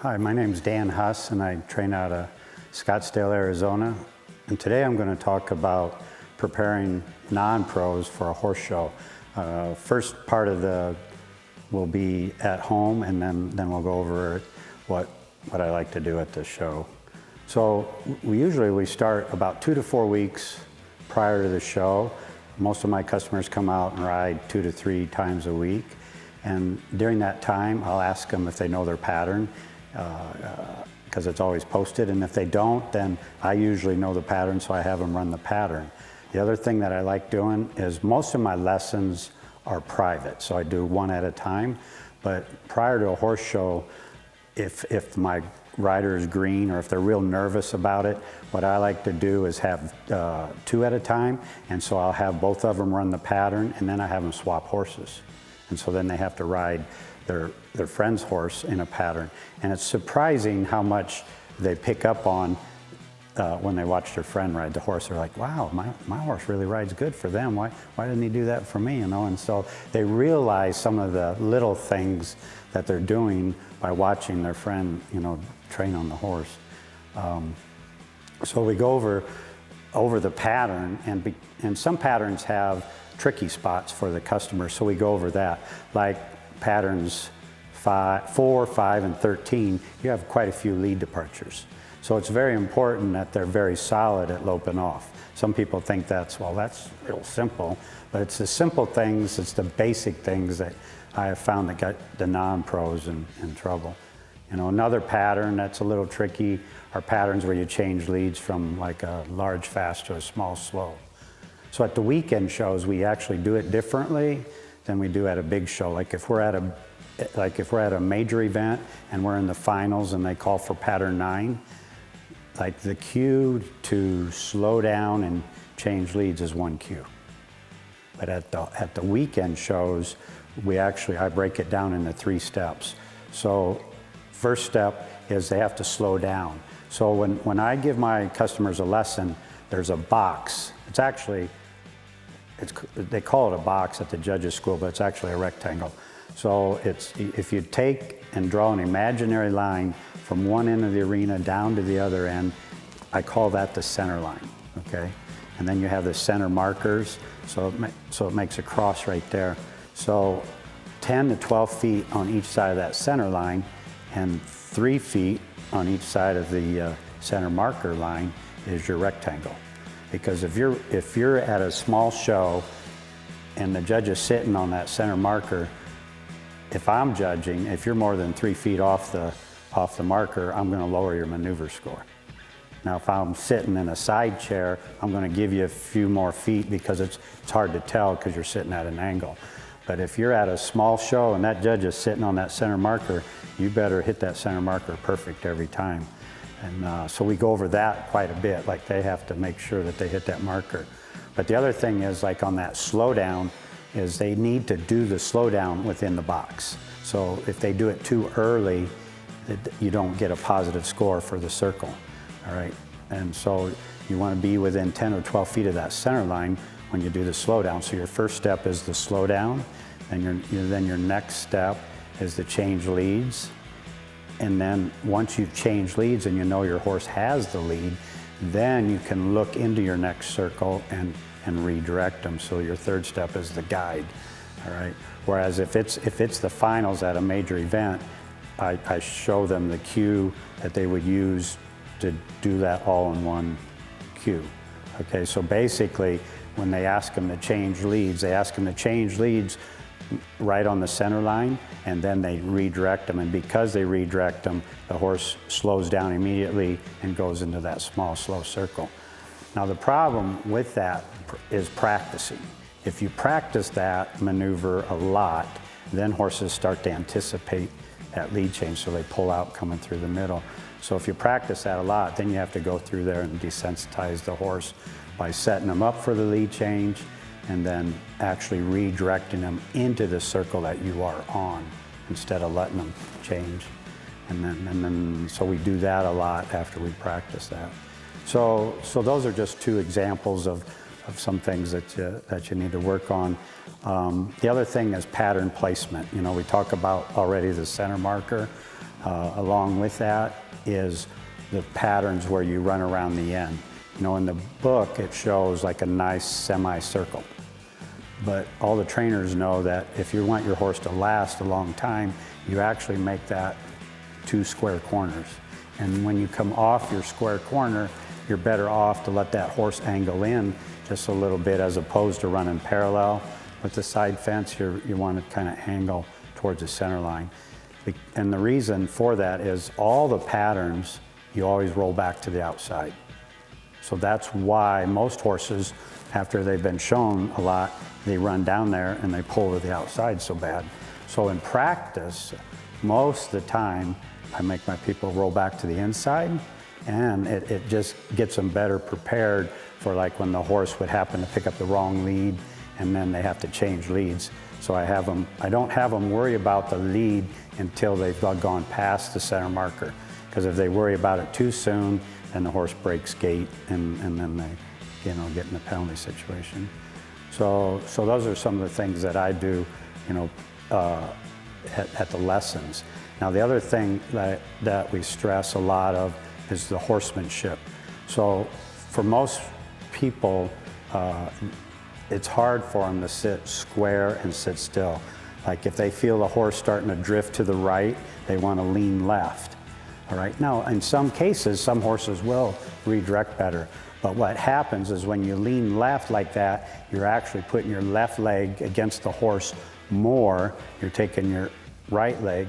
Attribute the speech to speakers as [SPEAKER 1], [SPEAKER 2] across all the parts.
[SPEAKER 1] Hi, my name is Dan Huss, and I train out of Scottsdale, Arizona. And today I'm going to talk about preparing non-pros for a horse show. First part of will be at home, and then we'll go over what I like to do at the show. So we start about 2 to 4 weeks prior to the show. Most of my customers come out and ride 2 to 3 times a week. And during that time, I'll ask them if they know their pattern, because it's always posted. And if they don't, then I usually know the pattern, so I have them run the pattern. The other thing that I like doing is most of my lessons are private, so I do one at a time. But prior to a horse show, if my rider is green or if they're real nervous about it, what I like to do is have 2 at a time. And so I'll have both of them run the pattern, and then I have them swap horses. And so then they have to ride their friend's horse in a pattern. And it's surprising how much they pick up on when they watch their friend ride the horse. They're like, wow, my horse really rides good for them. Why didn't he do that for me? You know, and so they realize some of the little things that they're doing by watching their friend, you know, train on the horse. So we go over the pattern, and some patterns have tricky spots for the customer, so we go over that. Like patterns 4, 5, and 13, you have quite a few lead departures. So it's very important that they're very solid at loping off. Some people think that's real simple, but it's the simple things, it's the basic things that I have found that got the non-pros in trouble. You know, another pattern that's a little tricky are patterns where you change leads from like a large fast to a small slow. So at the weekend shows, we actually do it differently than we do at a big show. Like if we're at a major event and we're in the finals and they call for pattern 9, like the cue to slow down and change leads is 1 cue. But at the weekend shows, I break it down into 3 steps. So first step is they have to slow down. So when I give my customers a lesson, there's a box. They call it a box at the judges' school, but it's actually a rectangle. So if you take and draw an imaginary line from one end of the arena down to the other end, I call that the center line, okay? And then you have the center markers, so it makes a cross right there. So 10 to 12 feet on each side of that center line, and 3 feet on each side of the center marker line is your rectangle. Because if you're at a small show and the judge is sitting on that center marker, if I'm judging, if you're more than 3 feet off the marker, I'm going to lower your maneuver score. Now, if I'm sitting in a side chair, I'm going to give you a few more feet because it's hard to tell because you're sitting at an angle. But if you're at a small show and that judge is sitting on that center marker, you better hit that center marker perfect every time. And so we go over that quite a bit, like they have to make sure that they hit that marker. But the other thing is, like on that slowdown, is they need to do the slowdown within the box. So if they do it too early, you don't get a positive score for the circle, all right? And so you want to be within 10 or 12 feet of that center line when you do the slowdown. So your first step is the slowdown, and then your next step is the change leads. And then once you've changed leads and you know your horse has the lead, then you can look into your next circle and redirect them. So your third step is the guide, all right? Whereas if it's the finals at a major event, I show them the cue that they would use to do that all in one cue. Okay, so basically when they ask them to change leads, they ask them to change leads right on the center line, and then they redirect them. And because they redirect them, the horse slows down immediately and goes into that small, slow circle. Now the problem with that is practicing. If you practice that maneuver a lot, then horses start to anticipate that lead change, so they pull out coming through the middle. So if you practice that a lot, then you have to go through there and desensitize the horse by setting them up for the lead change, and then actually redirecting them into the circle that you are on instead of letting them change. And then so we do that a lot after we practice that. So those are just 2 examples of some things that you need to work on. The other thing is pattern placement. You know, we talk about already the center marker. Along with that is the patterns where you run around the end. You know, in the book, it shows like a nice semicircle. But all the trainers know that if you want your horse to last a long time, you actually make that 2 square corners. And when you come off your square corner, you're better off to let that horse angle in just a little bit as opposed to running parallel with the side fence. You want to kind of angle towards the center line. And the reason for that is all the patterns, you always roll back to the outside. So that's why most horses, after they've been shown a lot, they run down there and they pull to the outside so bad. So in practice, most of the time, I make my people roll back to the inside, and it just gets them better prepared for like when the horse would happen to pick up the wrong lead and then they have to change leads. So I don't have them worry about the lead until they've gone past the center marker. Because if they worry about it too soon, then the horse breaks gait and then they, get in a penalty situation. So those are some of the things that I do, at the lessons. Now the other thing that we stress a lot of is the horsemanship. So for most people, it's hard for them to sit square and sit still. Like if they feel the horse starting to drift to the right, they want to lean left. All right. Now, in some cases, some horses will redirect better. But what happens is when you lean left like that, you're actually putting your left leg against the horse more. You're taking your right leg,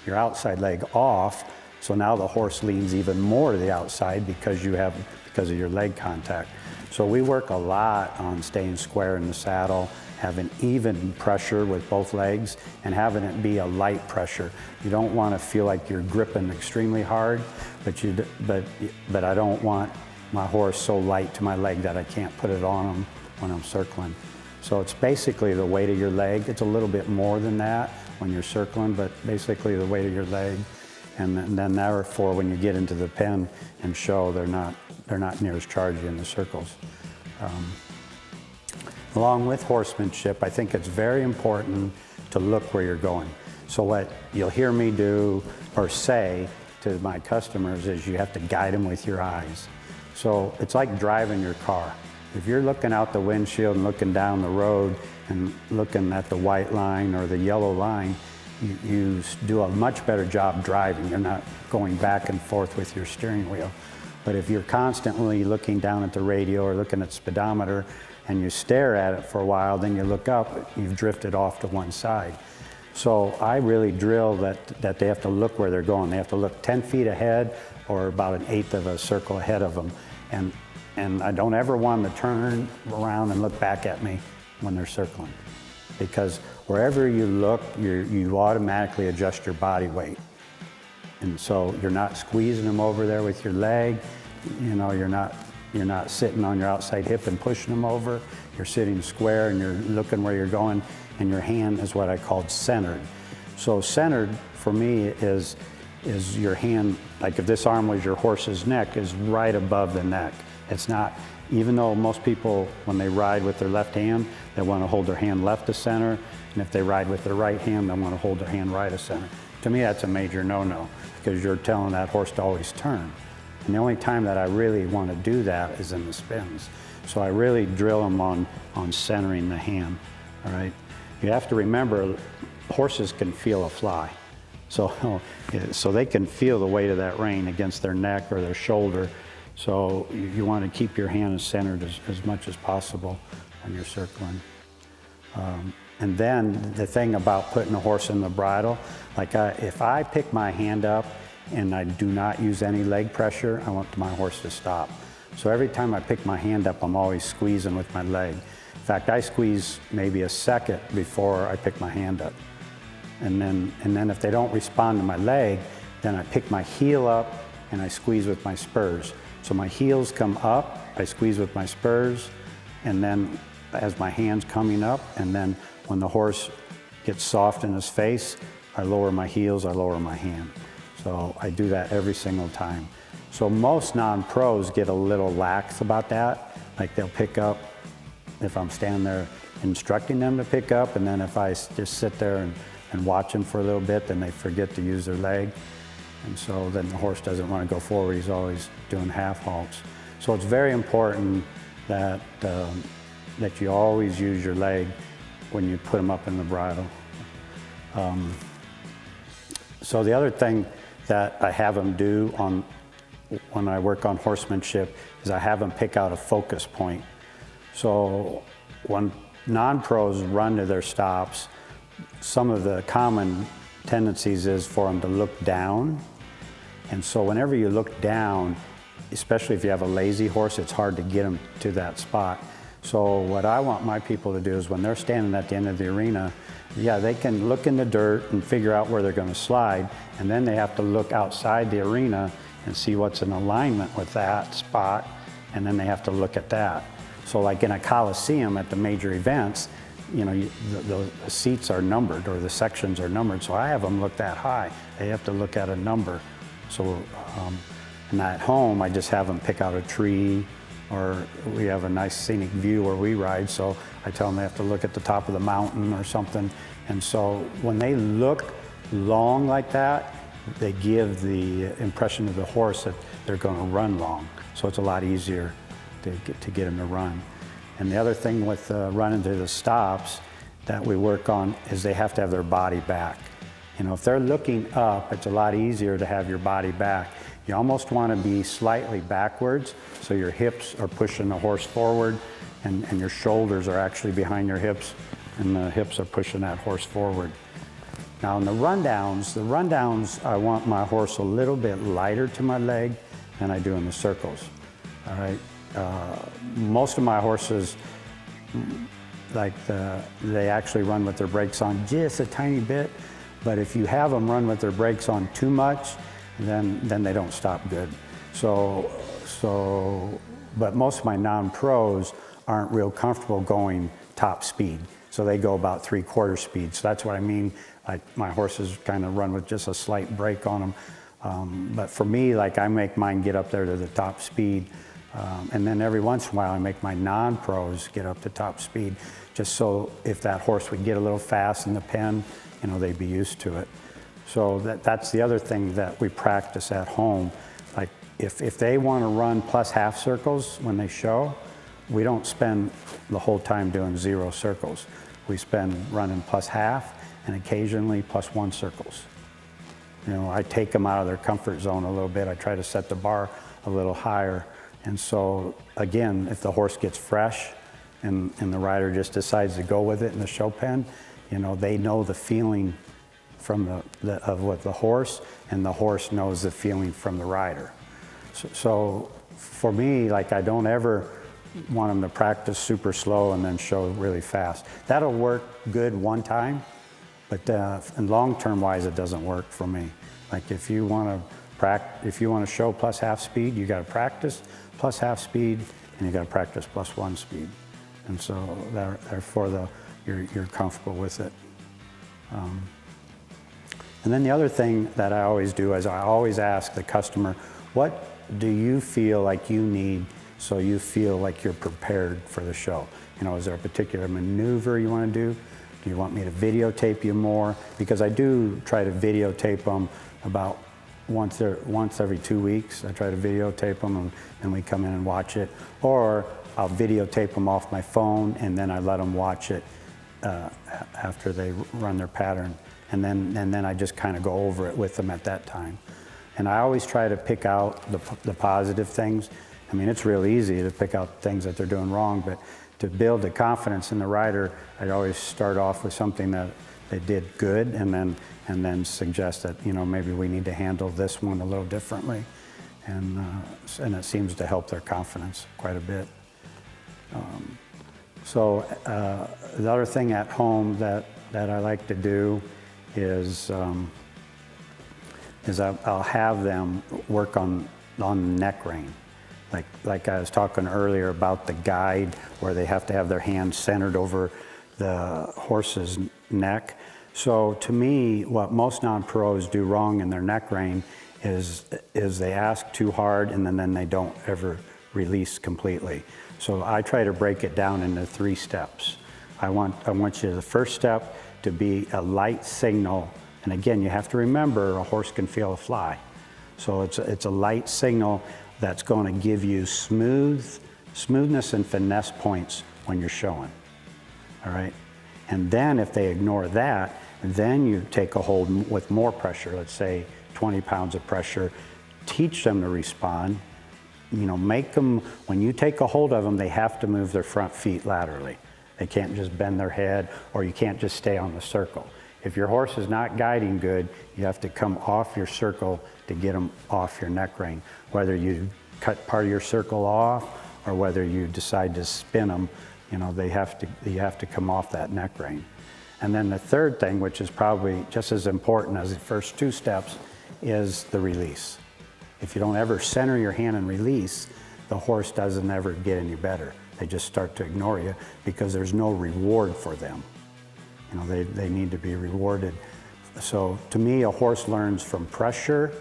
[SPEAKER 1] your outside leg off. So now the horse leans even more to the outside because of your leg contact. So we work a lot on staying square in the saddle, having even pressure with both legs, and having it be a light pressure. You don't want to feel like you're gripping extremely hard, but I don't want my horse so light to my leg that I can't put it on him when I'm circling. So it's basically the weight of your leg. It's a little bit more than that when you're circling, but basically the weight of your leg. And then therefore, when you get into the pen and show, they're not near as chargey in the circles. Along with horsemanship, I think it's very important to look where you're going. So what you'll hear me do or say to my customers is you have to guide them with your eyes. So it's like driving your car. If you're looking out the windshield and looking down the road and looking at the white line or the yellow line, you do a much better job driving. You're not going back and forth with your steering wheel. But if you're constantly looking down at the radio or looking at the speedometer and you stare at it for a while, then you look up, you've drifted off to one side. So I really drill that they have to look where they're going. They have to look 10 feet ahead or about an eighth of a circle ahead of them. And I don't ever want them to turn around and look back at me when they're circling. Because wherever you look, you automatically adjust your body weight. And so you're not squeezing them over there with your leg. You're not sitting on your outside hip and pushing them over. You're sitting square and you're looking where you're going, and your hand is what I called centered. So centered for me is your hand, like if this arm was your horse's neck, is right above the neck. It's not, even though most people, when they ride with their left hand, they want to hold their hand left to center, and if they ride with their right hand, they want to hold their hand right to center. To me, that's a major no-no, because you're telling that horse to always turn. And the only time that I really want to do that is in the spins. So I really drill them on centering the hand, all right? You have to remember, horses can feel a fly. So they can feel the weight of that rein against their neck or their shoulder. So you want to keep your hand as centered as much as possible when you're circling. And then the thing about putting a horse in the bridle, like if I pick my hand up and I do not use any leg pressure, I want my horse to stop. So every time I pick my hand up, I'm always squeezing with my leg. In fact, I squeeze maybe a second before I pick my hand up. And then if they don't respond to my leg, then I pick my heel up and I squeeze with my spurs. So my heels come up, I squeeze with my spurs, and then as my hand's coming up, and then when the horse gets soft in his face, I lower my heels, I lower my hand. So I do that every single time. So most non-pros get a little lax about that. Like they'll pick up if I'm standing there instructing them to pick up, and then if I just sit there and watch them for a little bit, then they forget to use their leg. And so then the horse doesn't want to go forward, he's always doing half halts. So it's very important that, that you always use your leg when you put them up in the bridle. So the other thing that I have them do when I work on horsemanship is I have them pick out a focus point. So when non-pros run to their stops, some of the common tendencies is for them to look down. And so whenever you look down, especially if you have a lazy horse, it's hard to get them to that spot. So what I want my people to do is when they're standing at the end of the arena, yeah, they can look in the dirt and figure out where they're going to slide, and then they have to look outside the arena and see what's in alignment with that spot, and then they have to look at that. So like in a coliseum at the major events, you know, the seats are numbered, or the sections are numbered, so I have them look that high. They have to look at a number. So, and at home, I just have them pick out a tree, or we have a nice scenic view where we ride, so I tell them they have to look at the top of the mountain or something. And so when they look long like that, they give the impression of the horse that they're going to run long. So it's a lot easier to get them to run. And the other thing with running to the stops that we work on is they have to have their body back. You know, if they're looking up, it's a lot easier to have your body back. You almost want to be slightly backwards, so your hips are pushing the horse forward, and your shoulders are actually behind your hips, and the hips are pushing that horse forward. Now in the rundowns, I want my horse a little bit lighter to my leg than I do in the circles. All right. Most of my horses, they actually run with their brakes on just a tiny bit, but if you have them run with their brakes on too much, then they don't stop good. But most of my non-pros aren't real comfortable going top speed, so they go about 3/4 speed. So that's what I mean. Like my horses kind of run with just a slight brake on them. But for me, like I make mine get up there to the top speed. And then every once in a while I make my non-pros get up to top speed, just so if that horse would get a little fast in the pen, you know, they'd be used to it. So that's the other thing that we practice at home. Like if they want to run plus half circles when they show, we don't spend the whole time doing 0 circles. We spend running plus half and occasionally plus 1 circles. You know, I take them out of their comfort zone a little bit. I try to set the bar a little higher. And so, again, if the horse gets fresh and the rider just decides to go with it in the show pen, you know, they know the feeling from with the horse, and the horse knows the feeling from the rider. So for me, like I don't ever want them to practice super slow and then show really fast. That'll work good one time, but in long-term wise, it doesn't work for me. Like if you want to show plus half speed, you got to practice plus half speed, and you got to practice plus 1 speed. And so therefore you're comfortable with it. And then the other thing that I always do is I always ask the customer, what do you feel like you need so you feel like you're prepared for the show? You know, is there a particular maneuver you want to do? Do you want me to videotape you more? Because I do try to videotape them about once every 2 weeks. I try to videotape them and we come in and watch it. Or I'll videotape them off my phone and then I let them watch it after they run their pattern. And then I just kind of go over it with them at that time. And I always try to pick out the positive things. I mean, it's real easy to pick out things that they're doing wrong, but to build the confidence in the rider, I'd always start off with something that they did good, and then suggest that, you know, maybe we need to handle this one a little differently, and it seems to help their confidence quite a bit. So the other thing at home that I like to do is I'll have them work on the neck rein. Like I was talking earlier about the guide, where they have to have their hands centered over the horse's neck. So to me, what most non-pros do wrong in their neck rein is they ask too hard, and then they don't ever release completely. So I try to break it down into 3 steps. I want you, the first step, to be a light signal. And again, you have to remember, a horse can feel a fly. So it's a light signal that's going to give you smoothness and finesse points when you're showing. All right? And then if they ignore that, then you take a hold with more pressure, let's say 20 pounds of pressure, teach them to respond. You know, make them, when you take a hold of them, they have to move their front feet laterally. They can't just bend their head, or you can't just stay on the circle. If your horse is not guiding good, you have to come off your circle to get them off your neck rein. Whether you cut part of your circle off or whether you decide to spin them, you know, you have to come off that neck rein. And then the third thing, which is probably just as important as the first two steps, is the release. If you don't ever center your hand and release, the horse doesn't ever get any better. They just start to ignore you because there's no reward for them. You know, they need to be rewarded. So to me, a horse learns from pressure,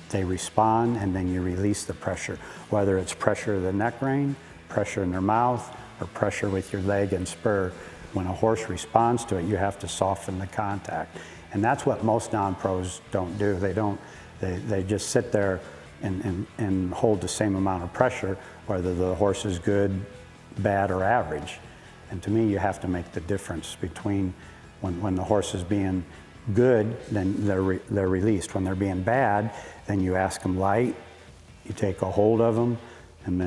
[SPEAKER 1] they respond, and then you release the pressure. Whether it's pressure of the neck rein, pressure in their mouth, or pressure with your leg and spur, when a horse responds to it, you have to soften the contact. And that's what most non-pros don't do. They just sit there and hold the same amount of pressure, whether the horse is good, bad, or average. And to me, you have to make the difference between when the horse is being good, then they're released. When they're being bad, then you ask them light, you take a hold of them, and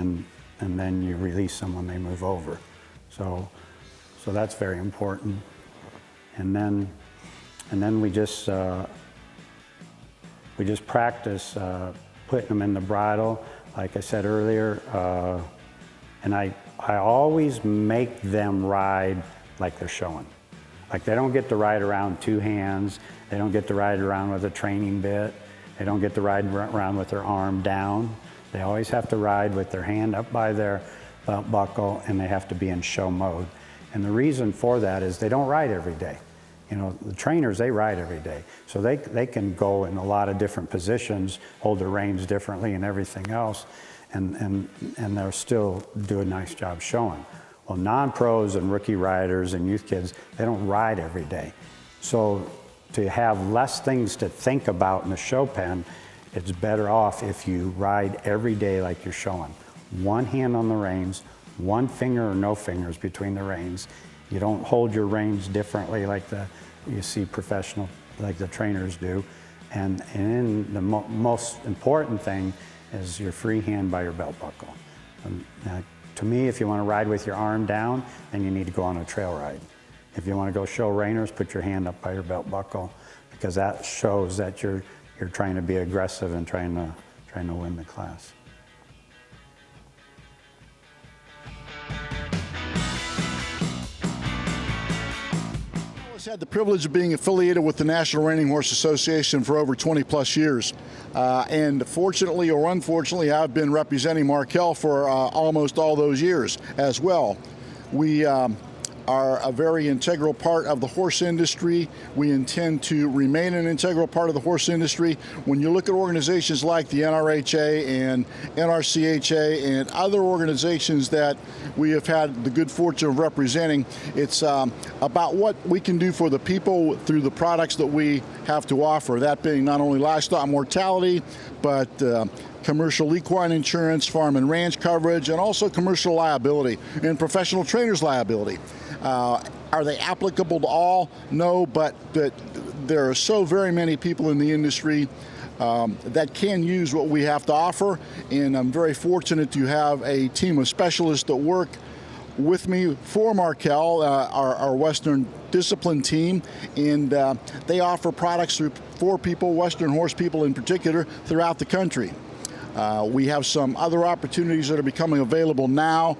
[SPEAKER 1] then you release them when they move over. So that's very important. And then we just practice putting them in the bridle, like I said earlier, and I always make them ride like they're showing. Like they don't get to ride around two hands, they don't get to ride around with a training bit, they don't get to ride around with their arm down. They always have to ride with their hand up by their belt buckle, and they have to be in show mode. And the reason for that is they don't ride every day. You know, the trainers, they ride every day. So they can go in a lot of different positions, hold their reins differently and everything else, and they'll still do a nice job showing. Well, non-pros and rookie riders and youth kids, they don't ride every day. So to have less things to think about in the show pen, it's better off if you ride every day like you're showing. One hand on the reins, one finger or no fingers between the reins. You don't hold your reins differently like you see professional, like the trainers do. And the most important thing is your free hand by your belt buckle. To me, if you want to ride with your arm down, then you need to go on a trail ride. If you want to go show reiners, put your hand up by your belt buckle, because that shows that you're trying to be aggressive and trying to win the class.
[SPEAKER 2] I've had the privilege of being affiliated with the National Reining Horse Association for over 20 plus years. And fortunately or unfortunately, I've been representing Markel for almost all those years as well. We are a very integral part of the horse industry. We intend to remain an integral part of the horse industry. When you look at organizations like the NRHA and NRCHA and other organizations that we have had the good fortune of representing, it's about what we can do for the people through the products that we have to offer, that being not only livestock mortality, but commercial equine insurance, farm and ranch coverage, and also commercial liability and professional trainers liability. Are they applicable to all? No, but there are so very many people in the industry that can use what we have to offer, and I'm very fortunate to have a team of specialists that work with me for Markel, our Western discipline team, and they offer products for people, Western horse people in particular, throughout the country. We have some other opportunities that are becoming available now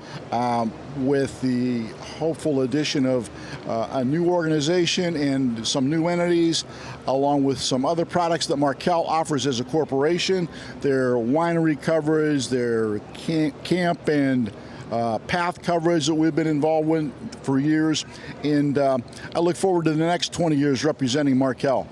[SPEAKER 2] with the hopeful addition of a new organization and some new entities, along with some other products that Markel offers as a corporation. Their winery coverage, their camp and path coverage that we've been involved with for years. And I look forward to the next 20 years representing Markel.